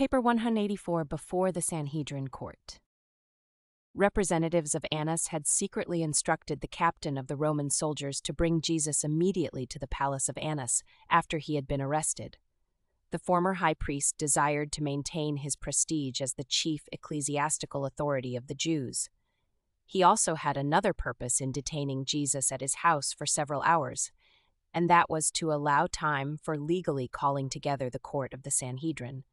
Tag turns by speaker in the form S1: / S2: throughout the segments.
S1: Paper 184 before the Sanhedrin court. Representatives of Annas had secretly instructed the captain of the Roman soldiers to bring Jesus immediately to the palace of Annas after he had been arrested. The former high priest desired to maintain his prestige as the chief ecclesiastical authority of the Jews. He also had another purpose in detaining Jesus at his house for several hours, and that was to allow time for legally calling together the court of the Sanhedrin.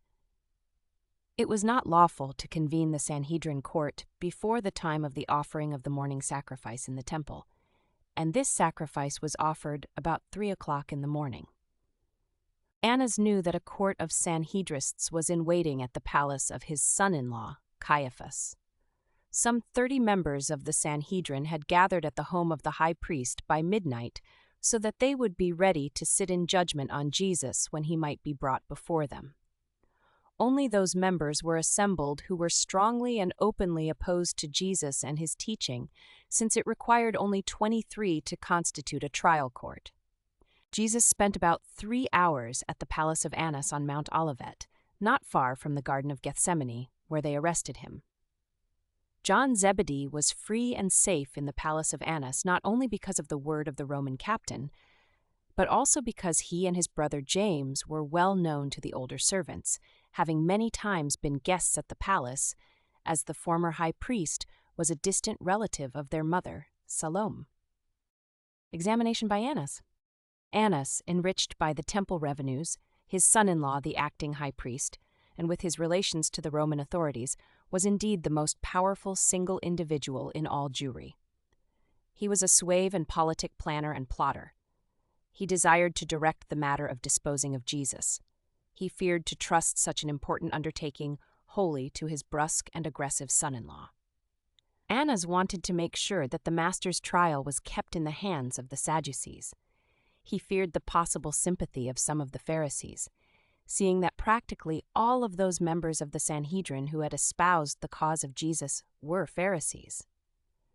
S1: It was not lawful to convene the Sanhedrin court before the time of the offering of the morning sacrifice in the temple, and this sacrifice was offered about 3 o'clock in the morning. Annas knew that a court of Sanhedrists was in waiting at the palace of his son-in-law, Caiaphas. Some 30 members of the Sanhedrin had gathered at the home of the high priest by midnight so that they would be ready to sit in judgment on Jesus when he might be brought before them. Only those members were assembled who were strongly and openly opposed to Jesus and his teaching, since it required only 23 to constitute a trial court. Jesus spent about 3 hours at the palace of Annas on Mount Olivet, not far from the Garden of Gethsemane, where they arrested him. John Zebedee was free and safe in the palace of Annas not only because of the word of the Roman captain, but also because he and his brother James were well known to the older servants, having many times been guests at the palace, as the former high priest was a distant relative of their mother, Salome. Examination by Annas. Annas, enriched by the temple revenues, his son-in-law the acting high priest, and with his relations to the Roman authorities, was indeed the most powerful single individual in all Jewry. He was a suave and politic planner and plotter. He desired to direct the matter of disposing of Jesus. He feared to trust such an important undertaking wholly to his brusque and aggressive son-in-law. Annas wanted to make sure that the master's trial was kept in the hands of the Sadducees. He feared the possible sympathy of some of the Pharisees, seeing that practically all of those members of the Sanhedrin who had espoused the cause of Jesus were Pharisees.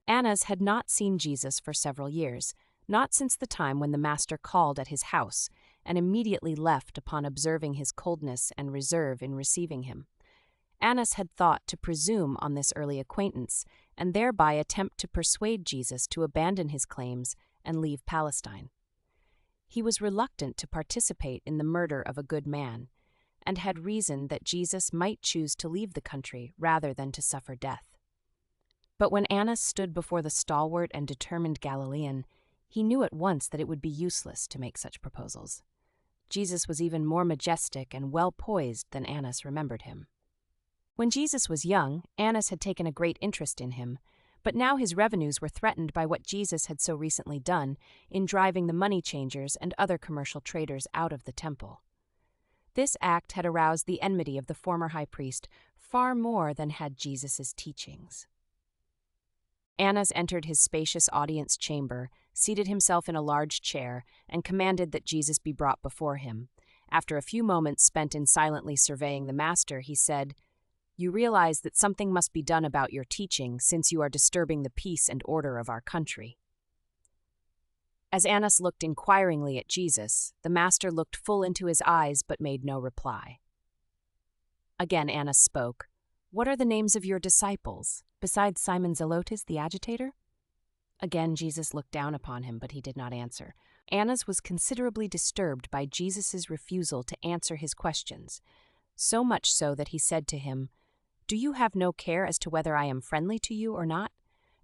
S1: Annas had not seen Jesus for several years, not since the time when the master called at his house and immediately left upon observing his coldness and reserve in receiving him. Annas had thought to presume on this early acquaintance and thereby attempt to persuade Jesus to abandon his claims and leave Palestine. He was reluctant to participate in the murder of a good man, and had reasoned that Jesus might choose to leave the country rather than to suffer death. But when Annas stood before the stalwart and determined Galilean, he knew at once that it would be useless to make such proposals. Jesus was even more majestic and well-poised than Annas remembered him. When Jesus was young, Annas had taken a great interest in him, but now his revenues were threatened by what Jesus had so recently done in driving the money changers and other commercial traders out of the temple. This act had aroused the enmity of the former high priest far more than had Jesus' teachings. Annas entered his spacious audience chamber, seated himself in a large chair, and commanded that Jesus be brought before him. After a few moments spent in silently surveying the master, he said, "You realize that something must be done about your teaching, since you are disturbing the peace and order of our country." As Annas looked inquiringly at Jesus, the master looked full into his eyes but made no reply. Again Annas spoke, "What are the names of your disciples, besides Simon Zelotes the agitator?" Again Jesus looked down upon him, but he did not answer. Annas was considerably disturbed by Jesus' refusal to answer his questions, so much so that he said to him, "Do you have no care as to whether I am friendly to you or not?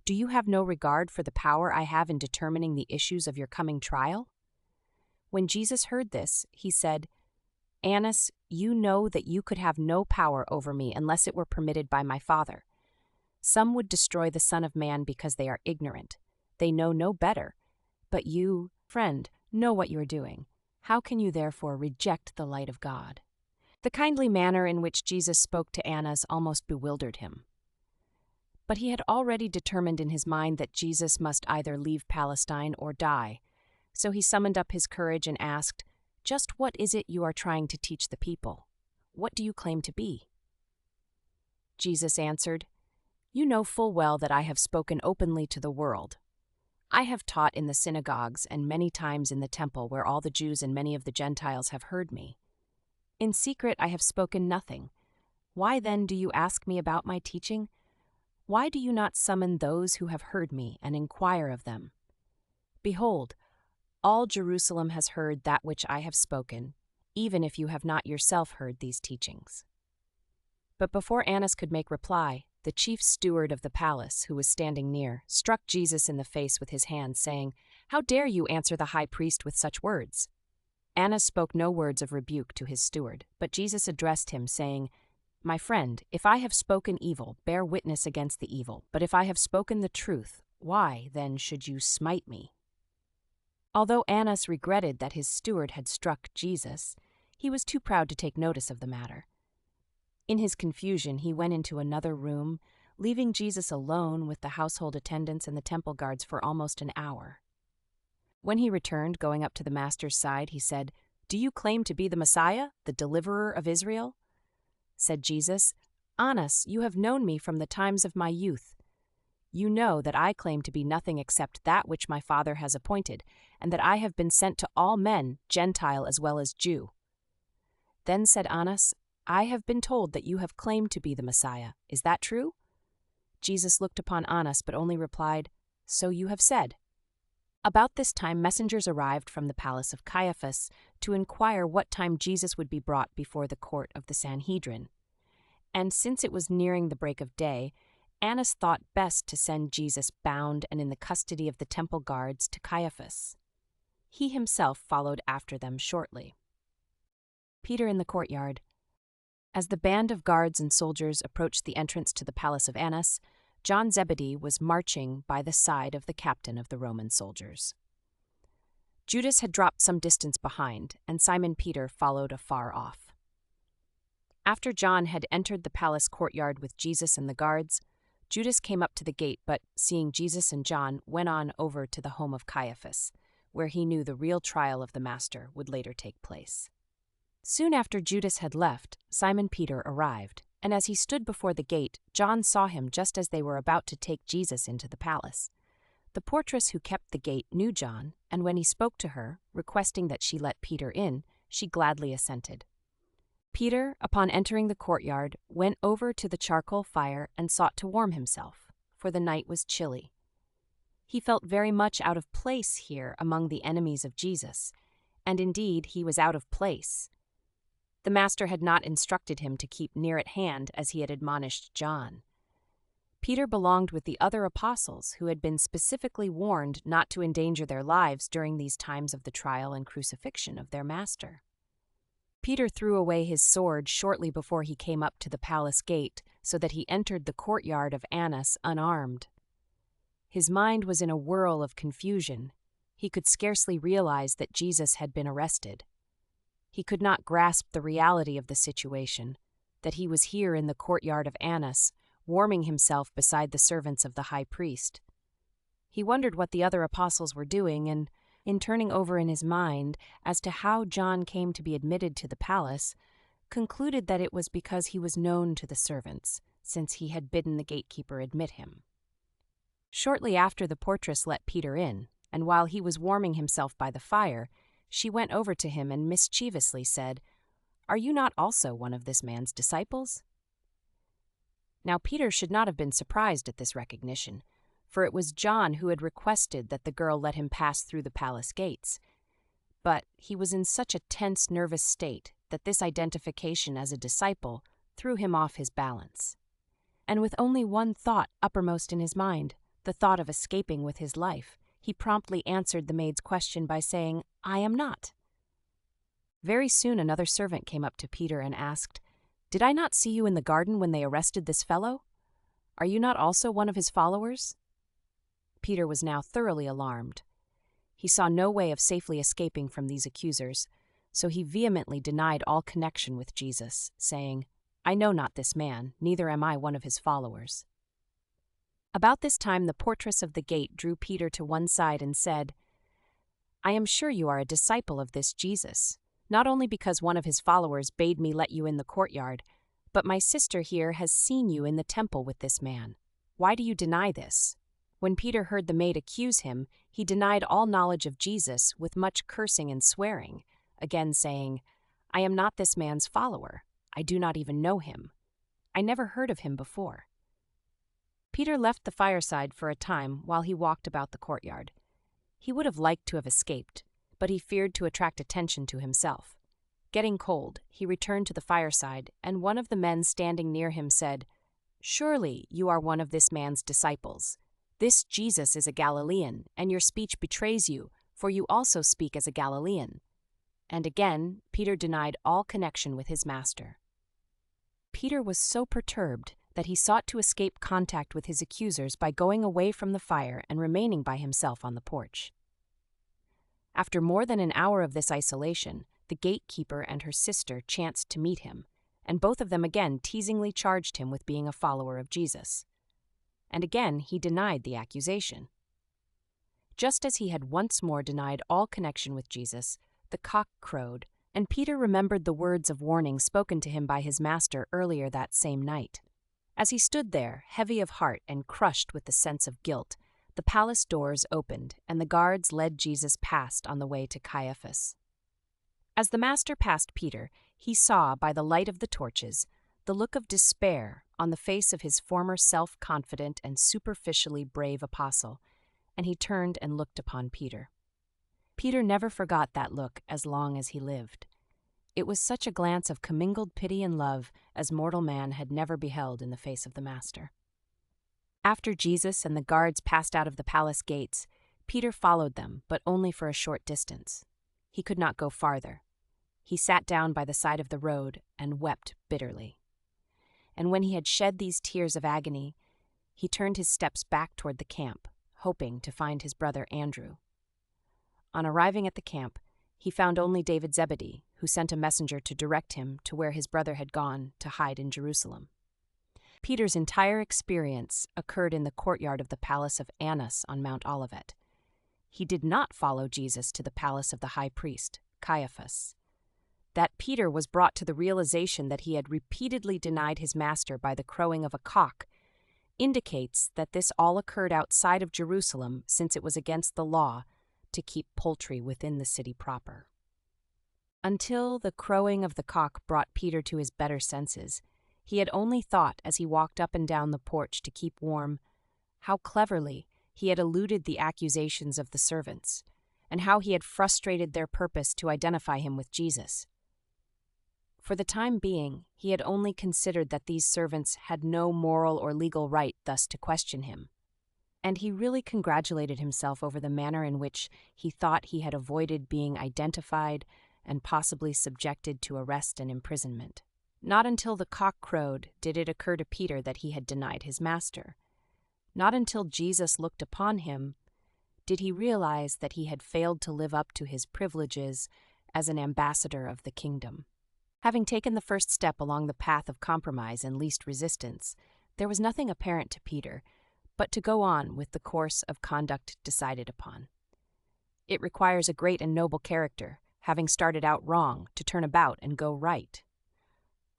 S1: Do you have no regard for the power I have in determining the issues of your coming trial?" When Jesus heard this, he said, "Annas, you know that you could have no power over me unless it were permitted by my Father. Some would destroy the Son of Man because they are ignorant. They know no better. But you, friend, know what you are doing. How can you therefore reject the light of God?" The kindly manner in which Jesus spoke to Annas almost bewildered him. But he had already determined in his mind that Jesus must either leave Palestine or die, so he summoned up his courage and asked, "Just what is it you are trying to teach the people? What do you claim to be?" Jesus answered, "You know full well that I have spoken openly to the world. I have taught in the synagogues and many times in the temple where all the Jews and many of the Gentiles have heard me. In secret I have spoken nothing, Why then do you ask me about my teaching? Why do you not summon those who have heard me and inquire of them? Behold, all Jerusalem has heard that which I have spoken, even if you have not yourself heard these teachings." But before Annas could make reply, the chief steward of the palace, who was standing near, struck Jesus in the face with his hand, saying, "How dare you answer the high priest with such words?" Annas spoke no words of rebuke to his steward, but Jesus addressed him, saying, "My friend, if I have spoken evil, bear witness against the evil. But if I have spoken the truth, why, then, should you smite me?" Although Annas regretted that his steward had struck Jesus, he was too proud to take notice of the matter. In his confusion, he went into another room, leaving Jesus alone with the household attendants and the temple guards for almost an hour. When he returned, going up to the master's side, he said, "Do you claim to be the Messiah, the deliverer of Israel?" Said Jesus, "Annas, you have known me from the times of my youth. You know that I claim to be nothing except that which my Father has appointed, and that I have been sent to all men, Gentile as well as Jew." Then said Annas, "I have been told that you have claimed to be the Messiah. Is that true?" Jesus looked upon Annas, but only replied, "So you have said." About this time messengers arrived from the palace of Caiaphas to inquire what time Jesus would be brought before the court of the Sanhedrin. And since it was nearing the break of day, Annas thought best to send Jesus bound and in the custody of the temple guards to Caiaphas. He himself followed after them shortly. Peter in the courtyard. As the band of guards and soldiers approached the entrance to the palace of Annas, John Zebedee was marching by the side of the captain of the Roman soldiers. Judas had dropped some distance behind, and Simon Peter followed afar off. After John had entered the palace courtyard with Jesus and the guards, Judas came up to the gate, but, seeing Jesus and John, went on over to the home of Caiaphas, where he knew the real trial of the Master would later take place. Soon after Judas had left, Simon Peter arrived, and as he stood before the gate, John saw him just as they were about to take Jesus into the palace. The portress who kept the gate knew John, and when he spoke to her, requesting that she let Peter in, she gladly assented. Peter, upon entering the courtyard, went over to the charcoal fire and sought to warm himself, for the night was chilly. He felt very much out of place here among the enemies of Jesus, and indeed he was out of place. The Master had not instructed him to keep near at hand as he had admonished John. Peter belonged with the other apostles who had been specifically warned not to endanger their lives during these times of the trial and crucifixion of their Master. Peter threw away his sword shortly before he came up to the palace gate, so that he entered the courtyard of Annas unarmed. His mind was in a whirl of confusion. He could scarcely realize that Jesus had been arrested. He could not grasp the reality of the situation, that he was here in the courtyard of Annas, warming himself beside the servants of the high priest. He wondered what the other apostles were doing, and, in turning over in his mind as to how John came to be admitted to the palace, concluded that it was because he was known to the servants, since he had bidden the gatekeeper admit him. Shortly after, the portress let Peter in, and while he was warming himself by the fire, she went over to him and mischievously said, "Are you not also one of this man's disciples?" Now Peter should not have been surprised at this recognition, for it was John who had requested that the girl let him pass through the palace gates. But he was in such a tense, nervous state that this identification as a disciple threw him off his balance. And with only one thought uppermost in his mind, the thought of escaping with his life, he promptly answered the maid's question by saying, "I am not." Very soon another servant came up to Peter and asked, "Did I not see you in the garden when they arrested this fellow? Are you not also one of his followers?" Peter was now thoroughly alarmed. He saw no way of safely escaping from these accusers, so he vehemently denied all connection with Jesus, saying, "I know not this man, neither am I one of his followers." About this time the portress of the gate drew Peter to one side and said, "I am sure you are a disciple of this Jesus, not only because one of his followers bade me let you in the courtyard, but my sister here has seen you in the temple with this man. Why do you deny this?" When Peter heard the maid accuse him, he denied all knowledge of Jesus with much cursing and swearing, again saying, "I am not this man's follower. I do not even know him." I never heard of him before." Peter left the fireside for a time while he walked about the courtyard. He would have liked to have escaped, but he feared to attract attention to himself. Getting cold, he returned to the fireside, and one of the men standing near him said, "Surely you are one of this man's disciples. This Jesus is a Galilean, and your speech betrays you, for you also speak as a Galilean." And again, Peter denied all connection with his master. Peter was so perturbed that he sought to escape contact with his accusers by going away from the fire and remaining by himself on the porch. After more than an hour of this isolation, the gatekeeper and her sister chanced to meet him, and both of them again teasingly charged him with being a follower of Jesus. And again he denied the accusation. Just as he had once more denied all connection with Jesus, the cock crowed, and Peter remembered the words of warning spoken to him by his master earlier that same night. As he stood there, heavy of heart and crushed with the sense of guilt, the palace doors opened, and the guards led Jesus past on the way to Caiaphas. As the master passed Peter, he saw, by the light of the torches, the look of despair on the face of his former self-confident and superficially brave apostle, and he turned and looked upon Peter. Peter never forgot that look as long as he lived. It was such a glance of commingled pity and love as mortal man had never beheld in the face of the Master. After Jesus and the guards passed out of the palace gates, Peter followed them, but only for a short distance. He could not go farther. He sat down by the side of the road and wept bitterly. And when he had shed these tears of agony, he turned his steps back toward the camp, hoping to find his brother Andrew. On arriving at the camp, he found only David Zebedee, who sent a messenger to direct him to where his brother had gone to hide in Jerusalem. Peter's entire experience occurred in the courtyard of the palace of Annas on Mount Olivet. He did not follow Jesus to the palace of the high priest, Caiaphas. That Peter was brought to the realization that he had repeatedly denied his master by the crowing of a cock indicates that this all occurred outside of Jerusalem, since it was against the law to keep poultry within the city proper. Until the crowing of the cock brought Peter to his better senses, he had only thought as he walked up and down the porch to keep warm how cleverly he had eluded the accusations of the servants, and how he had frustrated their purpose to identify him with Jesus. For the time being, he had only considered that these servants had no moral or legal right thus to question him. And he really congratulated himself over the manner in which he thought he had avoided being identified and possibly subjected to arrest and imprisonment. Not until the cock crowed did it occur to Peter that he had denied his master. Not until Jesus looked upon him did he realize that he had failed to live up to his privileges as an ambassador of the kingdom. Having taken the first step along the path of compromise and least resistance, there was nothing apparent to Peter but to go on with the course of conduct decided upon. It requires a great and noble character, having started out wrong, to turn about and go right.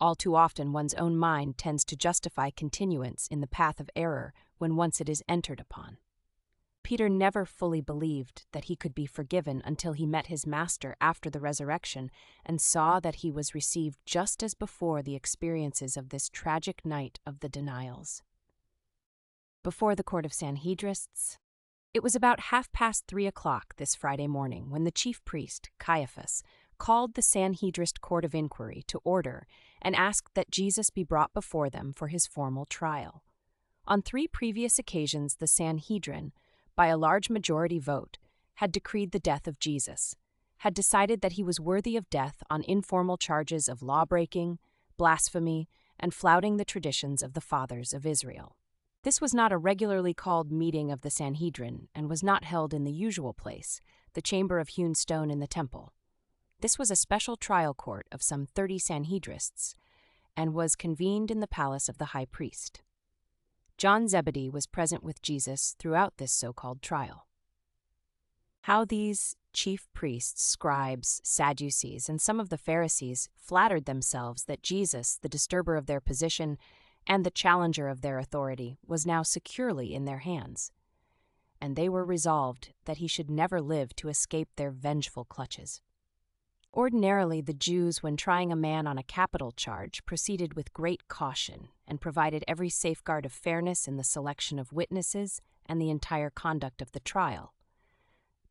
S1: All too often one's own mind tends to justify continuance in the path of error when once it is entered upon. Peter never fully believed that he could be forgiven until he met his master after the resurrection and saw that he was received just as before the experiences of this tragic night of the denials. Before the court of Sanhedrists, it was about 3:30 this Friday morning when the chief priest, Caiaphas, called the Sanhedrist court of inquiry to order and asked that Jesus be brought before them for his formal trial. On 3 previous occasions, the Sanhedrin, by a large majority vote, had decreed the death of Jesus, had decided that he was worthy of death on informal charges of law-breaking, blasphemy, and flouting the traditions of the fathers of Israel. This was not a regularly called meeting of the Sanhedrin and was not held in the usual place, the chamber of hewn stone in the temple. This was a special trial court of some 30 Sanhedrists and was convened in the palace of the high priest. John Zebedee was present with Jesus throughout this so-called trial. How these chief priests, scribes, Sadducees, and some of the Pharisees flattered themselves that Jesus, the disturber of their position and the challenger of their authority, was now securely in their hands, and they were resolved that he should never live to escape their vengeful clutches. Ordinarily, the Jews, when trying a man on a capital charge, proceeded with great caution and provided every safeguard of fairness in the selection of witnesses and the entire conduct of the trial.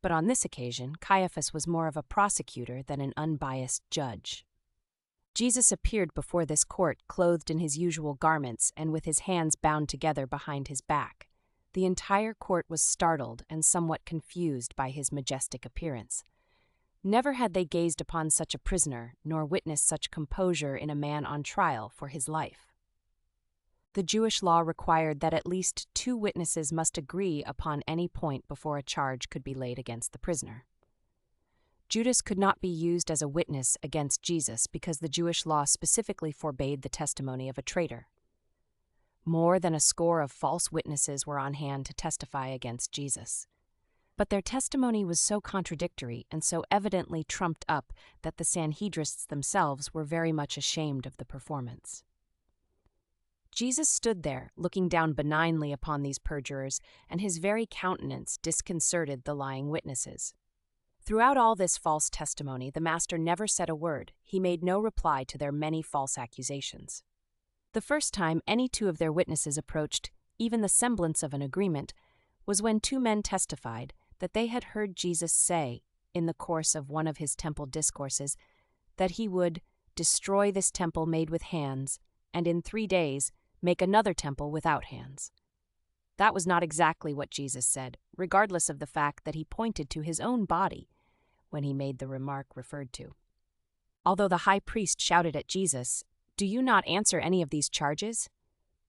S1: But on this occasion, Caiaphas was more of a prosecutor than an unbiased judge. Jesus appeared before this court clothed in his usual garments and with his hands bound together behind his back. The entire court was startled and somewhat confused by his majestic appearance. Never had they gazed upon such a prisoner, nor witnessed such composure in a man on trial for his life. The Jewish law required that at least 2 witnesses must agree upon any point before a charge could be laid against the prisoner. Judas could not be used as a witness against Jesus because the Jewish law specifically forbade the testimony of a traitor. More than a score of false witnesses were on hand to testify against Jesus. But their testimony was so contradictory and so evidently trumped up that the Sanhedrists themselves were very much ashamed of the performance. Jesus stood there, looking down benignly upon these perjurers, and his very countenance disconcerted the lying witnesses. Throughout all this false testimony, the Master never said a word. He made no reply to their many false accusations. The first time any 2 of their witnesses approached even the semblance of an agreement was when 2 men testified that they had heard Jesus say, in the course of one of his temple discourses, that he would destroy this temple made with hands, and in 3 days make another temple without hands. That was not exactly what Jesus said, regardless of the fact that he pointed to his own body when he made the remark referred to. Although the high priest shouted at Jesus, "Do you not answer any of these charges?"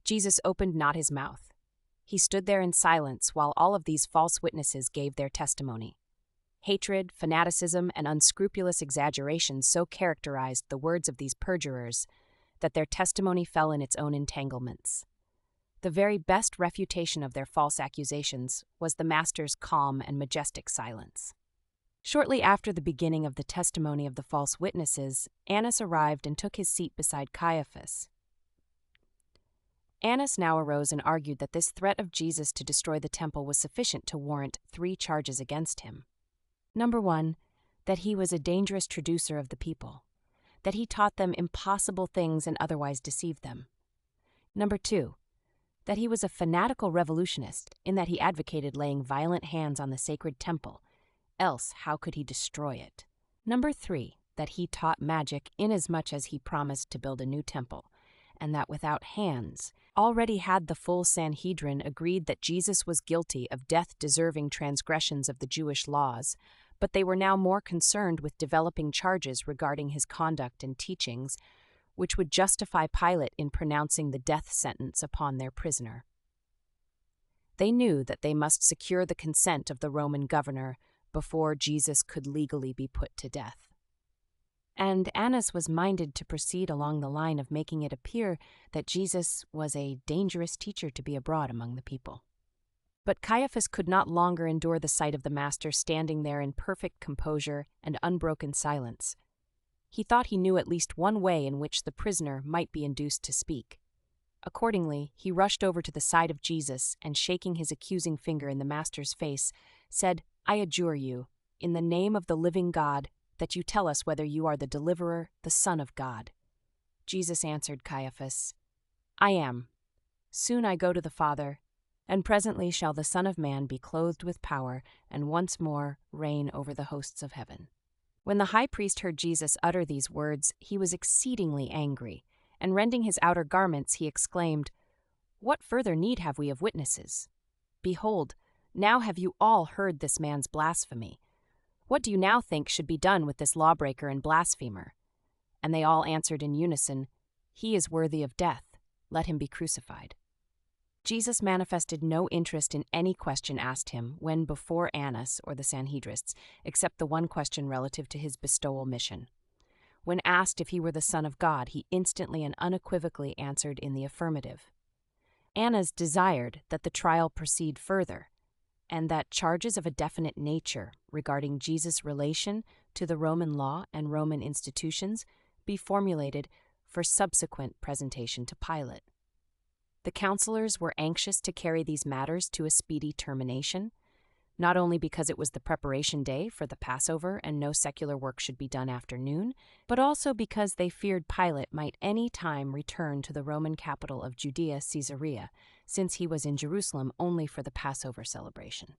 S1: Jesus opened not his mouth. He stood there in silence while all of these false witnesses gave their testimony. Hatred, fanaticism, and unscrupulous exaggeration so characterized the words of these perjurers that their testimony fell in its own entanglements. The very best refutation of their false accusations was the Master's calm and majestic silence. Shortly after the beginning of the testimony of the false witnesses, Annas arrived and took his seat beside Caiaphas. Annas now arose and argued that this threat of Jesus to destroy the temple was sufficient to warrant 3 charges against him. Number 1, that he was a dangerous traducer of the people, that he taught them impossible things and otherwise deceived them. Number 2, that he was a fanatical revolutionist in that he advocated laying violent hands on the sacred temple, else how could he destroy it? Number 3, that he taught magic inasmuch as he promised to build a new temple, and that without hands, already had the full Sanhedrin agreed that Jesus was guilty of death-deserving transgressions of the Jewish laws, but they were now more concerned with developing charges regarding his conduct and teachings, which would justify Pilate in pronouncing the death sentence upon their prisoner. They knew that they must secure the consent of the Roman governor before Jesus could legally be put to death. And Annas was minded to proceed along the line of making it appear that Jesus was a dangerous teacher to be abroad among the people. But Caiaphas could not longer endure the sight of the Master standing there in perfect composure and unbroken silence. He thought he knew at least one way in which the prisoner might be induced to speak. Accordingly, he rushed over to the side of Jesus and, shaking his accusing finger in the Master's face, said, "I adjure you, in the name of the living God, that you tell us whether you are the deliverer, the Son of God." Jesus answered Caiaphas, "I am. Soon I go to the Father, and presently shall the Son of Man be clothed with power, and once more reign over the hosts of heaven." When the high priest heard Jesus utter these words, he was exceedingly angry, and rending his outer garments, he exclaimed, "What further need have we of witnesses? Behold, now have you all heard this man's blasphemy. What do you now think should be done with this lawbreaker and blasphemer?" And they all answered in unison, "He is worthy of death. Let him be crucified." Jesus manifested no interest in any question asked him when before Annas or the Sanhedrists, except the one question relative to his bestowal mission. When asked if he were the Son of God, he instantly and unequivocally answered in the affirmative. Annas desired that the trial proceed further, and that charges of a definite nature regarding Jesus' relation to the Roman law and Roman institutions be formulated for subsequent presentation to Pilate. The counselors were anxious to carry these matters to a speedy termination. not only because it was the preparation day for the Passover and no secular work should be done after noon, but also because they feared Pilate might any time return to the Roman capital of Judea, Caesarea, since he was in Jerusalem only for the Passover celebration.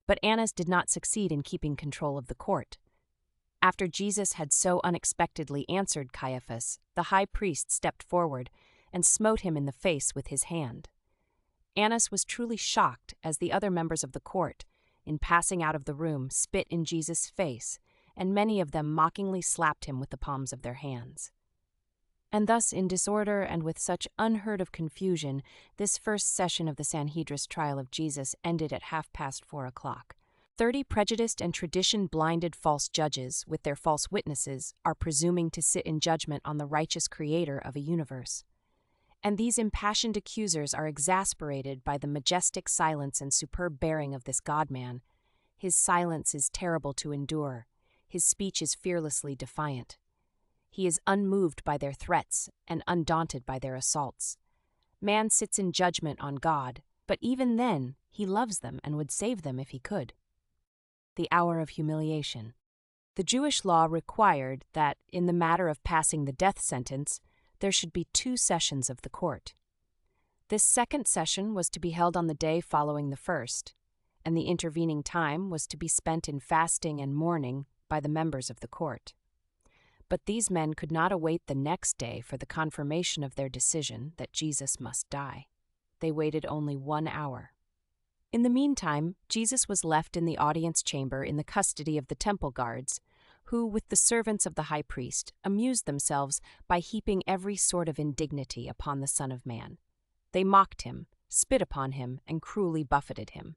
S1: But Annas did not succeed in keeping control of the court. After Jesus had so unexpectedly answered Caiaphas, the high priest stepped forward and smote him in the face with his hand. Annas was truly shocked as the other members of the court, in passing out of the room, spit in Jesus' face, and many of them mockingly slapped him with the palms of their hands. And thus, in disorder and with such unheard-of confusion, this first session of the Sanhedrist trial of Jesus ended at 4:30. 30 prejudiced and tradition-blinded false judges, with their false witnesses, are presuming to sit in judgment on the righteous creator of a universe. And these impassioned accusers are exasperated by the majestic silence and superb bearing of this God-man. His silence is terrible to endure. His speech is fearlessly defiant. He is unmoved by their threats and undaunted by their assaults. Man sits in judgment on God, but even then, he loves them and would save them if he could. The Hour of Humiliation. The Jewish law required that, in the matter of passing the death sentence, there should be 2 sessions of the court. This second session was to be held on the day following the first, and the intervening time was to be spent in fasting and mourning by the members of the court. But these men could not await the next day for the confirmation of their decision that Jesus must die. They waited only 1 hour. In the meantime, Jesus was left in the audience chamber in the custody of the temple guards, who, with the servants of the high priest, amused themselves by heaping every sort of indignity upon the Son of Man. They mocked him, spit upon him, and cruelly buffeted him.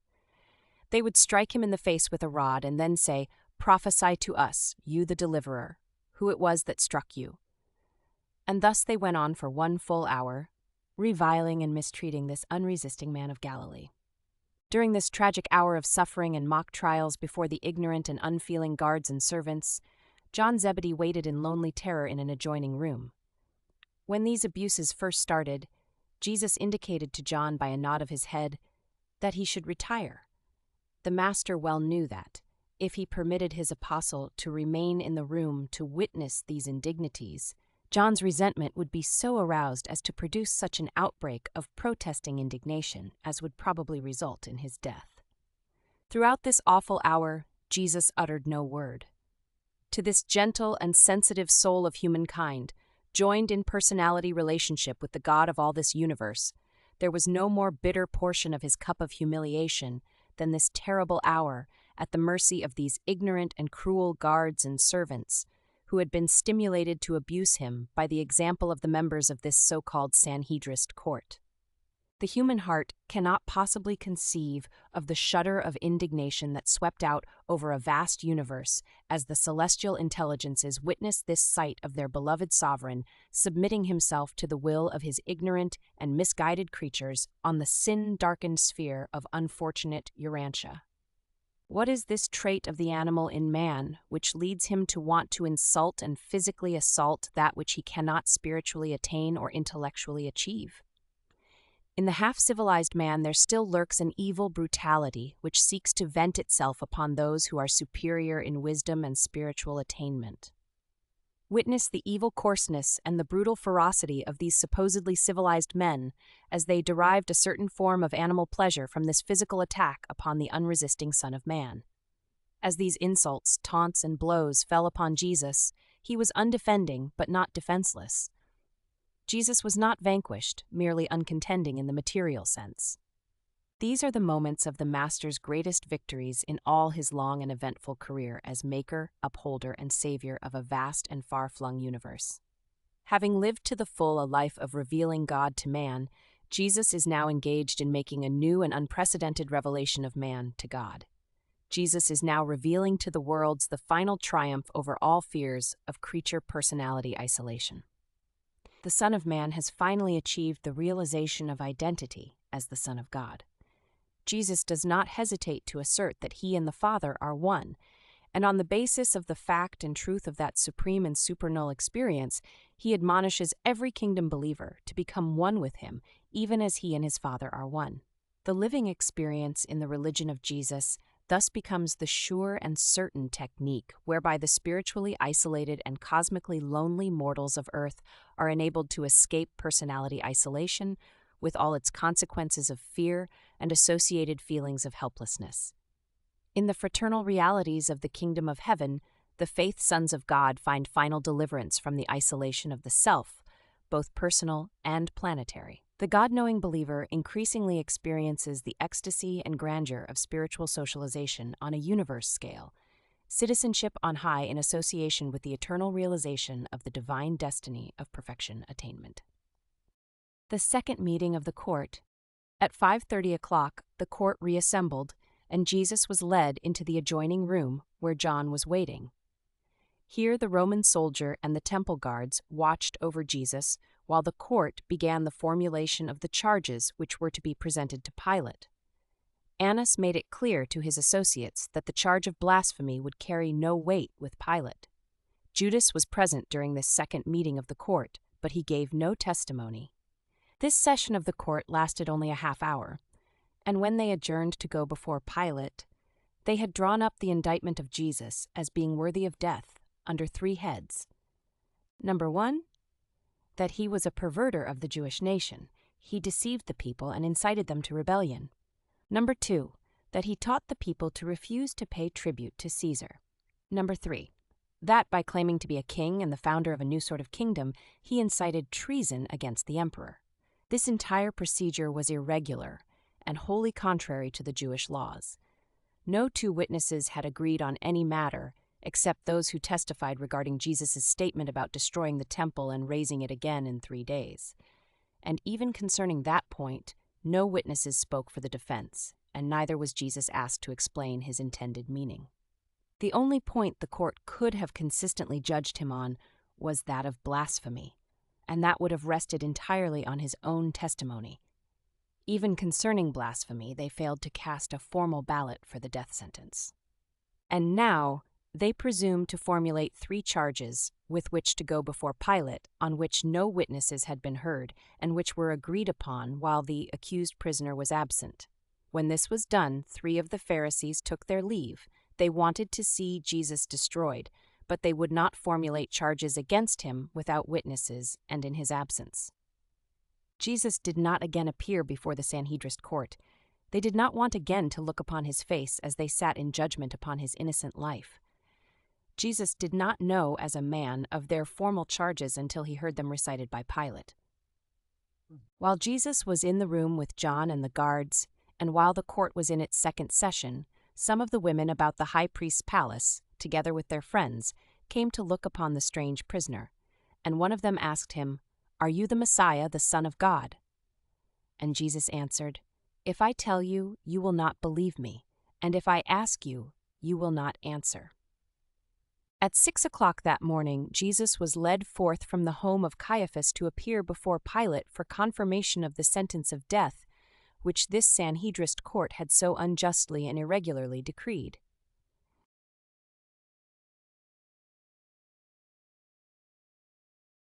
S1: They would strike him in the face with a rod and then say, "Prophesy to us, you the deliverer, who it was that struck you." And thus they went on for 1 full hour, reviling and mistreating this unresisting man of Galilee. During this tragic hour of suffering and mock trials before the ignorant and unfeeling guards and servants, John Zebedee waited in lonely terror in an adjoining room. When these abuses first started, Jesus indicated to John by a nod of his head that he should retire. The master well knew that, if he permitted his apostle to remain in the room to witness these indignities, John's resentment would be so aroused as to produce such an outbreak of protesting indignation as would probably result in his death. Throughout this awful hour, Jesus uttered no word. To this gentle and sensitive soul of humankind, joined in personality relationship with the God of all this universe, there was no more bitter portion of his cup of humiliation than this terrible hour at the mercy of these ignorant and cruel guards and servants, who had been stimulated to abuse him by the example of the members of this so-called Sanhedrist court. The human heart cannot possibly conceive of the shudder of indignation that swept out over a vast universe as the celestial intelligences witnessed this sight of their beloved sovereign submitting himself to the will of his ignorant and misguided creatures on the sin-darkened sphere of unfortunate Urantia. What is this trait of the animal in man which leads him to want to insult and physically assault that which he cannot spiritually attain or intellectually achieve? In the half-civilized man there still lurks an evil brutality which seeks to vent itself upon those who are superior in wisdom and spiritual attainment. Witness the evil coarseness and the brutal ferocity of these supposedly civilized men as they derived a certain form of animal pleasure from this physical attack upon the unresisting Son of Man. As these insults, taunts, and blows fell upon Jesus, he was undefending but not defenseless. Jesus was not vanquished, merely uncontending in the material sense. These are the moments of the Master's greatest victories in all his long and eventful career as maker, upholder, and savior of a vast and far-flung universe. Having lived to the full a life of revealing God to man, Jesus is now engaged in making a new and unprecedented revelation of man to God. Jesus is now revealing to the worlds the final triumph over all fears of creature personality isolation. The Son of Man has finally achieved the realization of identity as the Son of God. Jesus does not hesitate to assert that he and the Father are one, and on the basis of the fact and truth of that supreme and supernal experience, he admonishes every kingdom believer to become one with him, even as he and his Father are one. The living experience in the religion of Jesus thus becomes the sure and certain technique whereby the spiritually isolated and cosmically lonely mortals of Earth are enabled to escape personality isolation with all its consequences of fear and associated feelings of helplessness. In the fraternal realities of the kingdom of heaven, the faith sons of God find final deliverance from the isolation of the self, both personal and planetary. The God-knowing believer increasingly experiences the ecstasy and grandeur of spiritual socialization on a universe scale, citizenship on high in association with the eternal realization of the divine destiny of perfection attainment. The second meeting of the court. At 5:30 o'clock, the court reassembled, and Jesus was led into the adjoining room where John was waiting. Here the Roman soldier and the temple guards watched over Jesus while the court began the formulation of the charges which were to be presented to Pilate. Annas made it clear to his associates that the charge of blasphemy would carry no weight with Pilate. Judas was present during this second meeting of the court, but he gave no testimony. This session of the court lasted only a half hour, and when they adjourned to go before Pilate, they had drawn up the indictment of Jesus as being worthy of death under 3 heads. Number 1, that he was a perverter of the Jewish nation. He deceived the people and incited them to rebellion. Number 2, that he taught the people to refuse to pay tribute to Caesar. Number 3, that by claiming to be a king and the founder of a new sort of kingdom, he incited treason against the emperor. This entire procedure was irregular and wholly contrary to the Jewish laws. No 2 witnesses had agreed on any matter except those who testified regarding Jesus' statement about destroying the temple and raising it again in 3 days. And even concerning that point, no witnesses spoke for the defense, and neither was Jesus asked to explain his intended meaning. The only point the court could have consistently judged him on was that of blasphemy, and that would have rested entirely on his own testimony. Even concerning blasphemy, they failed to cast a formal ballot for the death sentence. And now, they presumed to formulate 3 charges with which to go before Pilate, on which no witnesses had been heard, and which were agreed upon while the accused prisoner was absent. When this was done, 3 of the Pharisees took their leave. They wanted to see Jesus destroyed, but they would not formulate charges against him without witnesses and in his absence. Jesus did not again appear before the Sanhedrist court. They did not want again to look upon his face as they sat in judgment upon his innocent life. Jesus did not know as a man of their formal charges until he heard them recited by Pilate. While Jesus was in the room with John and the guards, and while the court was in its second session, some of the women about the high priest's palace, together with their friends, came to look upon the strange prisoner, and one of them asked him, "Are you the Messiah, the Son of God?" And Jesus answered, "If I tell you, you will not believe me, and if I ask you, you will not answer." At 6 o'clock that morning, Jesus was led forth from the home of Caiaphas to appear before Pilate for confirmation of the sentence of death, which this Sanhedrist court had so unjustly and irregularly decreed.